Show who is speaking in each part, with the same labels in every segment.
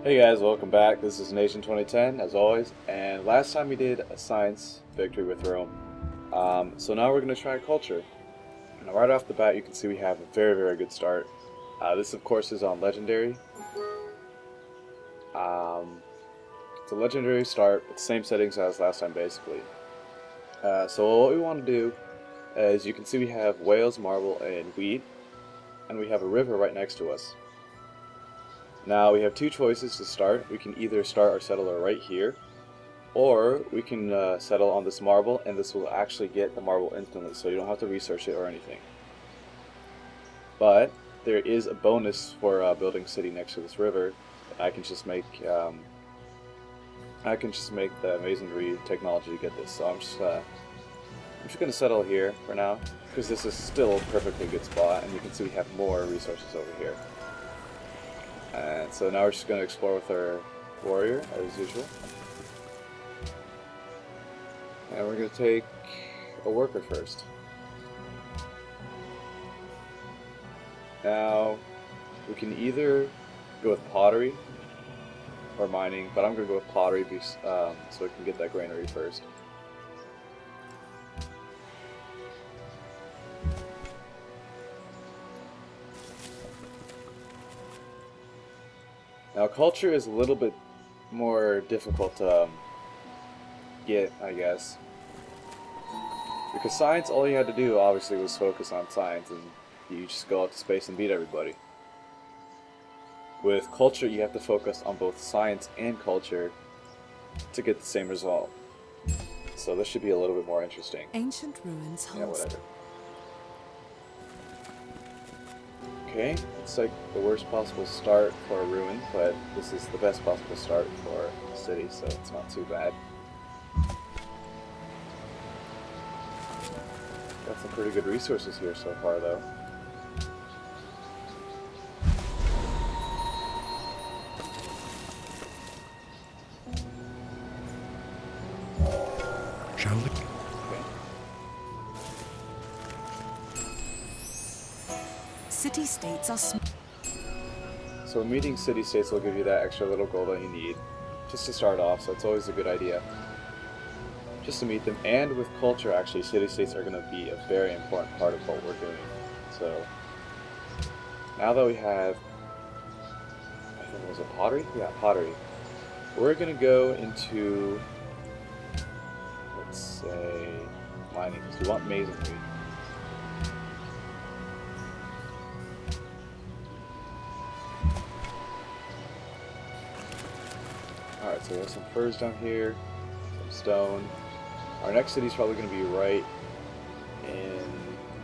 Speaker 1: Hey guys, welcome back. This is Nation 2010 as always, and last time we did a science victory with Rome. So now we're going to try culture. Now right off the bat you can see we have a very good start. This of course is on legendary. It's a legendary start with the same settings as last time basically. So what we want to do is you can see we have whales, marble, and wheat, and we have a river right next to us. Now we have two choices to start. We can either start our settler right here, or we can settle on this marble, and this will actually get the marble instantly, so you don't have to research it or anything. But there is a bonus for building a city next to this river. I can just make the masonry technology to get this. So I'm just going to settle here for now, because this is still a perfectly good spot, and you can see we have more resources over here. And so now we're just going to explore with our warrior, as usual. And we're going to take a worker first. Now, we can either go with pottery or mining, but I'm going to go with pottery so we can get that granary first. Now culture is a little bit more difficult to get, I guess, because science, all you had to do obviously was focus on science and you just go out to space and beat everybody. With culture you have to focus on both science and culture to get the same result. So this should be a little bit more interesting.
Speaker 2: Ancient ruins hold.
Speaker 1: Yeah, whatever. Okay, it's like the worst possible start for a ruin, but this is the best possible start for a city, so it's not too bad. Got some pretty good resources here so far, though.
Speaker 3: Shall we?
Speaker 2: City-states are
Speaker 1: So meeting city-states will give you that extra little gold that you need, just to start off, so it's always a good idea. Just to meet them, and with culture actually, city-states are going to be a very important part of what we're doing. So, now that we have, I think it was a pottery? Yeah, pottery. We're going to go into, let's say, mining, because we want masonry. Alright, so we have some furs down here, some stone. Our next city is probably going to be right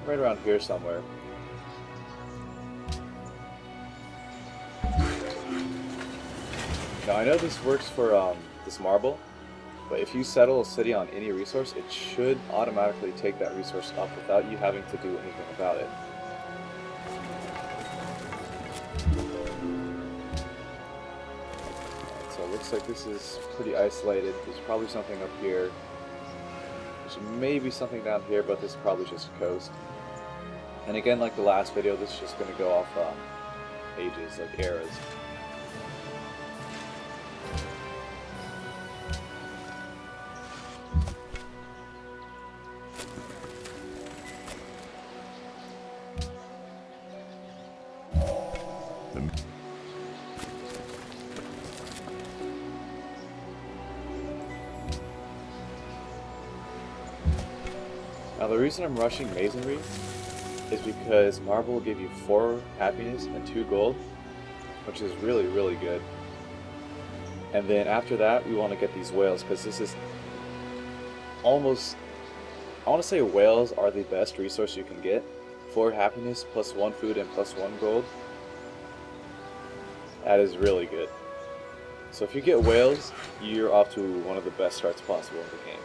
Speaker 1: around here somewhere. Now I know this works for this marble, but if you settle a city on any resource, it should automatically take that resource up without you having to do anything about it. So it looks like this is pretty isolated. There's probably something up here. There's maybe something down here, but this is probably just a coast. And again, like the last video, this is just going to go off ages, like eras. Now the reason I'm rushing masonry is because marble will give you 4 happiness and 2 gold, which is really good. And then after that we want to get these whales, because this is almost, I want to say whales are the best resource you can get. 4 happiness plus 1 food and plus 1 gold. That is really good. So if you get whales, you're off to one of the best starts possible in the game.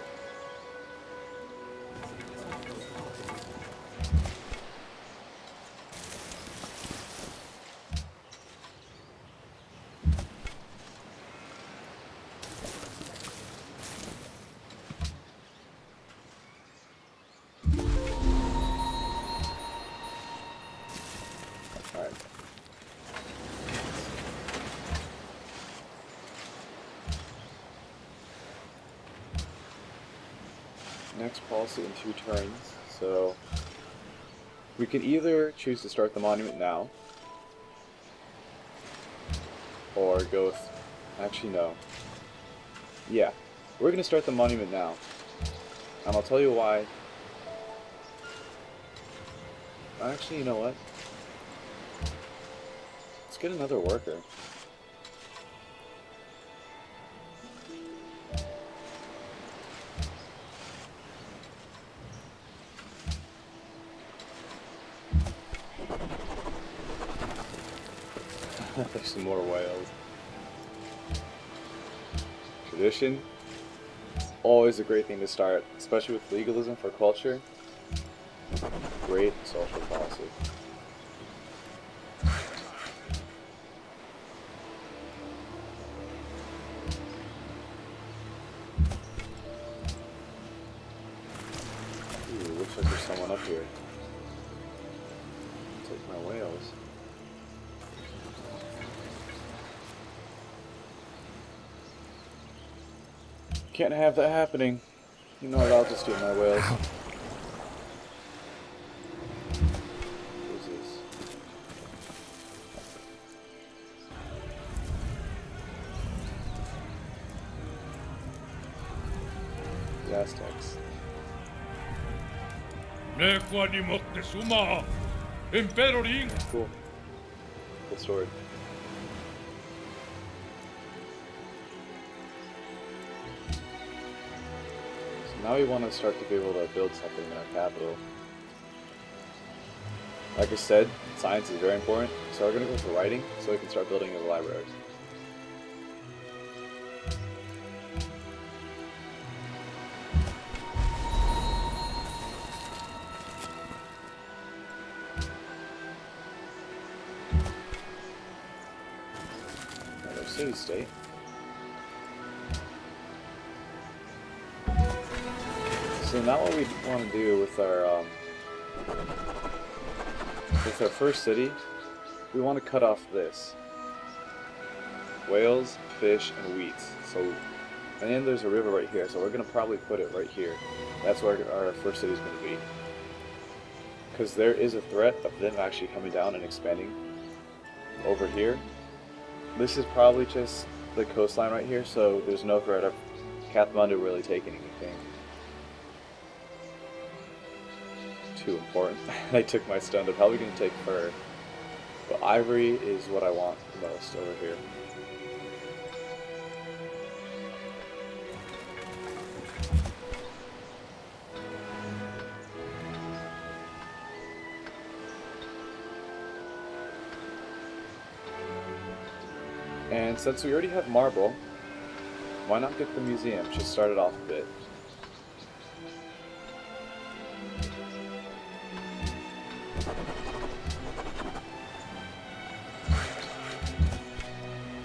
Speaker 1: Next policy in 2 turns. So we can either choose to start the monument now, or go with, actually no. Yeah, we're gonna start the monument now. And I'll tell you why. Actually, you know what? Let's get another worker. There's some more whales. Tradition. Always a great thing to start, especially with legalism for culture. Great social policy. Ooh, looks like there's someone up here. Take my whales. Can't have that happening. You know what, I'll just do my whales. Who's this? The Aztecs. Cool. Cool sword. Now we want to start to be able to build something in our capital. Like I said, science is very important, so we're going to go for writing so we can start building the libraries. Another city-state. So now what we want to do with our first city, we want to cut off this. Whales, fish, and wheat. So, and then there's a river right here, so we're going to probably put it right here. That's where our first city is going to be. Because there is a threat of them actually coming down and expanding over here. This is probably just the coastline right here, so there's no threat of Kathmandu really taking anything. Too important. I took my stone. They're probably going to take fur. But ivory is what I want the most over here. And since we already have marble, why not get the museum? Just start it off a bit.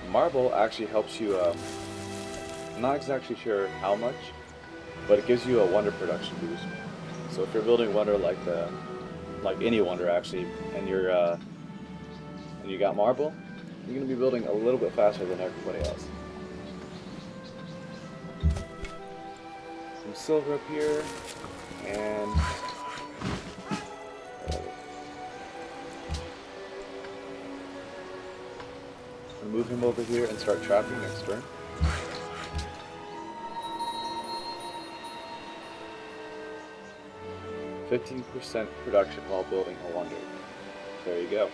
Speaker 1: Marble actually helps you, I'm not exactly sure how much, but it gives you a wonder production boost. So if you're building wonder like any wonder actually, and you got marble, you're going to be building a little bit faster than everybody else. Some silver up here, and move him over here and start trapping next turn. %15% production while building a wonder. There you go.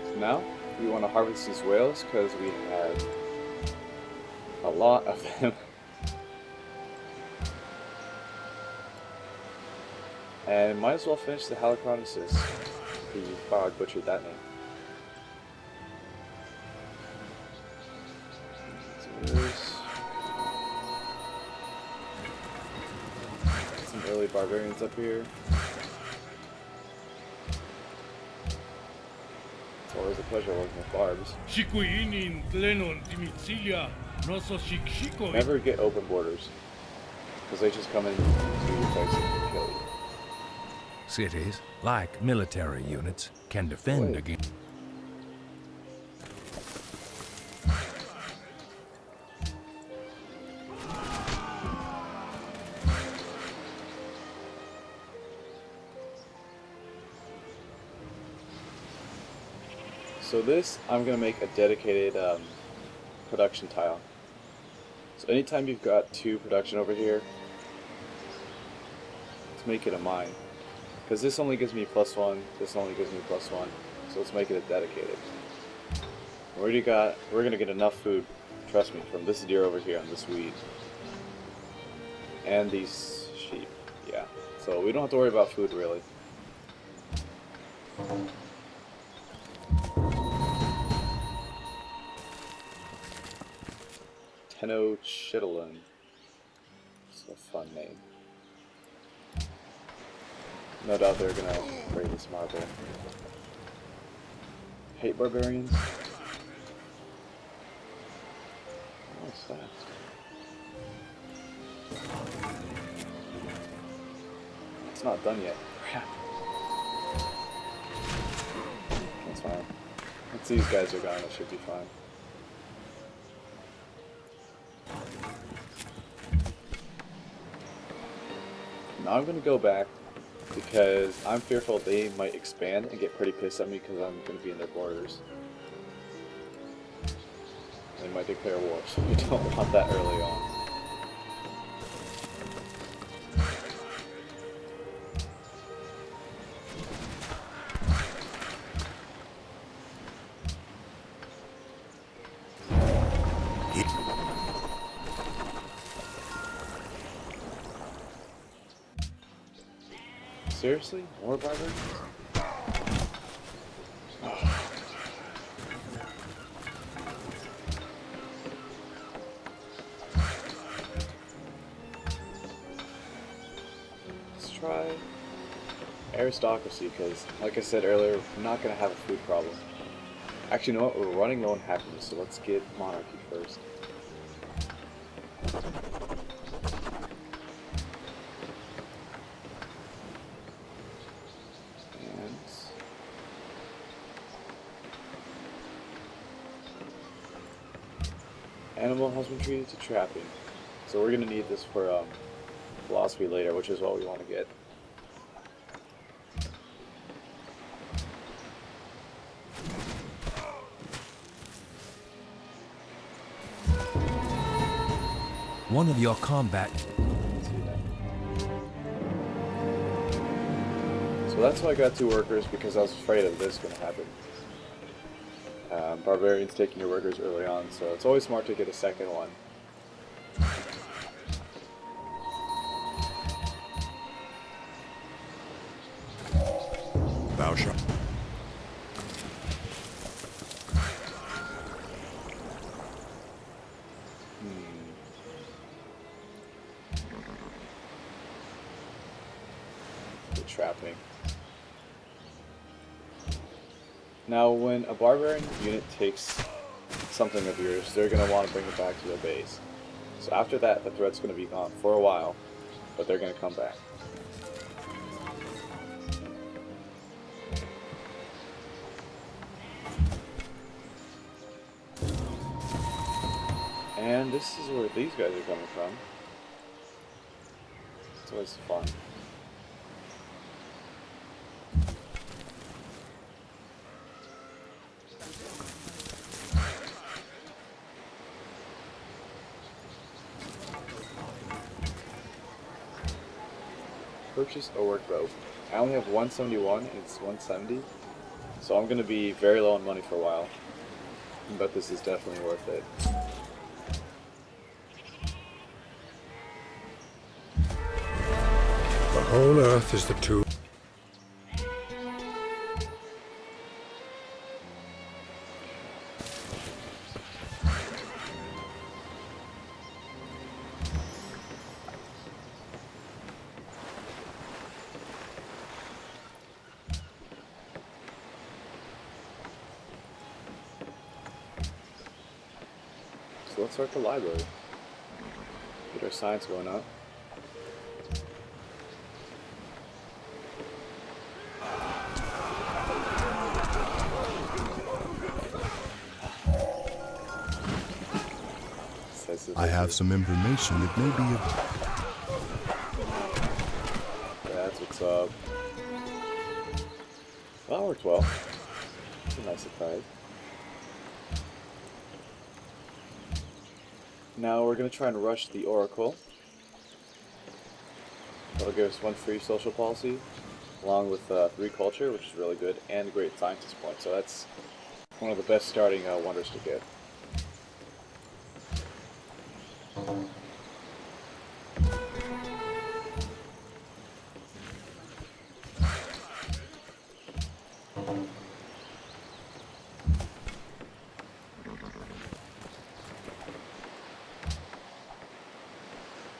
Speaker 1: So now we want to harvest these whales because we have a lot of them. And might as well finish the Helicronuses. Wow, I butchered that name. Some early barbarians up here. It's always a pleasure working with barbs. Never get open borders, because they just come in to your face and kill you.
Speaker 2: Cities, like military units, can defend
Speaker 1: Wait.
Speaker 2: against...
Speaker 1: So this, I'm going to make a dedicated production tile. So anytime you've got 2 production over here, let's make it a mine. Because this only gives me +1, this only gives me +1. So let's make it a dedicated. We're going to get enough food, trust me, from this deer over here and this weed. And these sheep, yeah. So we don't have to worry about food really. Tenochtitlan. It's a fun name. No doubt they're gonna raid this marble. Hate barbarians? What's that? It's not done yet. Crap. That's fine. Once these guys are gone, it should be fine. Now I'm gonna go back because I'm fearful they might expand and get pretty pissed at me because I'm gonna be in their borders. They might declare war, so we don't want that early on. Seriously? More barbarians? Let's try aristocracy, because, like I said earlier, we're not going to have a food problem. Actually, you know what? We're running low on happiness, so let's get monarchy first. Animal husbandry to trapping. So we're going to need this for philosophy later, which is what we want to get.
Speaker 2: One of your combat...
Speaker 1: Let's see that. So that's why I got 2 workers, because I was afraid of this going to happen. Barbarians taking your workers early on, so it's always smart to get a second one.
Speaker 3: Thou shalt.
Speaker 1: The trapping. Now, when a barbarian unit takes something of yours, they're going to want to bring it back to their base. So after that, the threat's going to be gone for a while, but they're going to come back. And this is where these guys are coming from. It's always fun. Purchase a work rope. I only have 171 and it's 170, so I'm going to be very low on money for a while, but this is definitely worth it.
Speaker 3: The whole earth is the tomb.
Speaker 1: So let's start the library. Get our science going up.
Speaker 4: I have some information that may be of...
Speaker 1: That's what's up. Well, that worked well. That's a nice surprise. Now we're going to try and rush the Oracle. That'll give us 1 free social policy, along with 3 culture, which is really good, and a great scientist point. So that's one of the best starting wonders to get.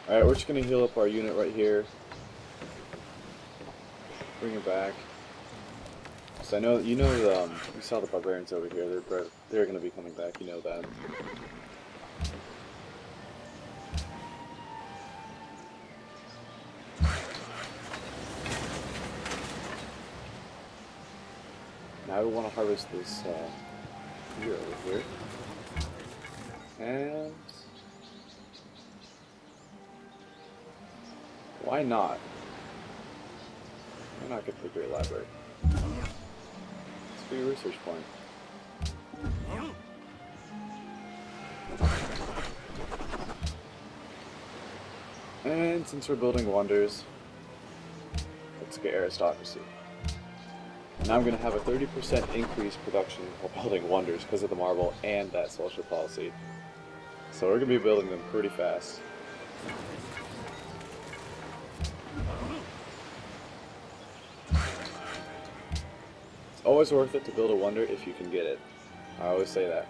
Speaker 1: Alright, we're just going to heal up our unit right here. Bring it back. So I know, you saw the barbarians over here. They're going to be coming back, you know that. Now we want to harvest this here over here. And why not? Why not get the Great Library? It's a free research point. And since we're building wonders, let's get aristocracy. Now I'm going to have a 30% increased production while building wonders because of the marble and that social policy. So we're going to be building them pretty fast. It's always worth it to build a wonder if you can get it. I always say that.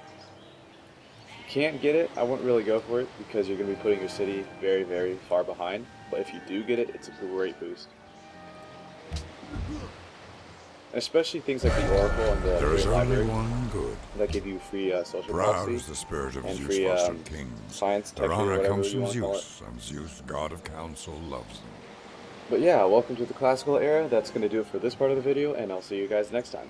Speaker 1: If you can't get it, I wouldn't really go for it because you're going to be putting your city very, very far behind. But if you do get it, it's a great boost. Especially things like the Oracle and the
Speaker 3: There is
Speaker 1: Great
Speaker 3: only
Speaker 1: Library
Speaker 3: one good.
Speaker 1: that give you free social
Speaker 3: Proud
Speaker 1: policy
Speaker 3: is the spirit of
Speaker 1: and
Speaker 3: Zeus,
Speaker 1: free
Speaker 3: fostered kings.
Speaker 1: science,
Speaker 3: Their
Speaker 1: tech, or
Speaker 3: honor
Speaker 1: whatever
Speaker 3: comes
Speaker 1: you
Speaker 3: from
Speaker 1: want to call it.
Speaker 3: Zeus, and Zeus, god of counsel, loves them.
Speaker 1: But yeah, welcome to the classical era. That's going to do it for this part of the video, and I'll see you guys next time.